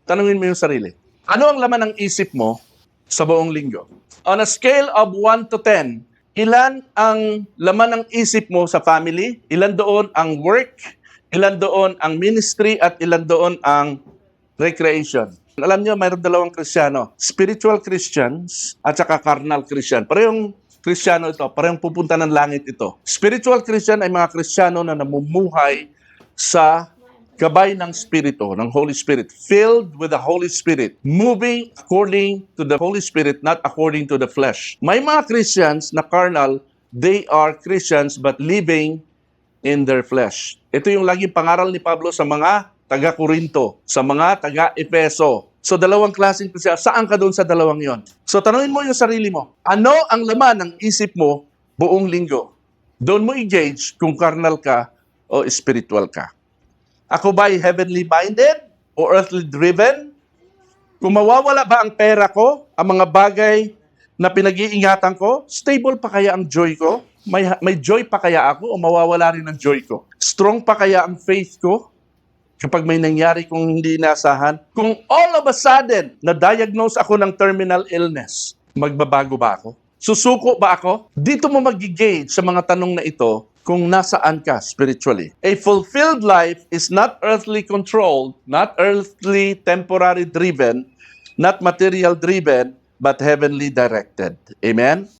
Tanungin mo yung sarili. Ano ang laman ng isip mo sa buong linggo? On a scale of 1 to 10, ilan ang laman ng isip mo sa family? Ilan doon ang work? Ilan doon ang ministry? At ilan doon ang recreation? Alam nyo, mayroon dalawang Kristiyano. Spiritual Christians at saka carnal Christian. Parehong Kristiyano ito. Parehong pupunta ng langit ito. Spiritual Christian ay mga Kristiyano na namumuhay sa gabay ng Espiritu, ng Holy Spirit, filled with the Holy Spirit, moving according to the Holy Spirit, not according to the flesh. May mga Christians na carnal, they are Christians but living in their flesh. Ito yung laging pangaral ni Pablo sa mga taga-Korinto, sa mga taga-Efeso. So, dalawang klaseng Christian. Saan ka doon sa dalawang yon? So, tanungin mo yung sarili mo. Ano ang laman ng isip mo buong linggo? Doon mo i-gauge kung carnal ka o spiritual ka. Ako ba'y heavenly minded o earthly driven? Kung mawawala ba ang pera ko, ang mga bagay na pinag-iingatan ko, stable pa kaya ang joy ko? May joy pa kaya ako o mawawala rin ang joy ko? Strong pa kaya ang faith ko kapag may nangyari kong hindi inasahan? Kung all of a sudden, na-diagnose ako ng terminal illness, magbabago ba ako? Susuko ba ako? Dito mo mag-gauge sa mga tanong na ito kung nasaan ka spiritually. A fulfilled life is not earthly controlled, not earthly temporary driven, not material driven, but heavenly directed. Amen?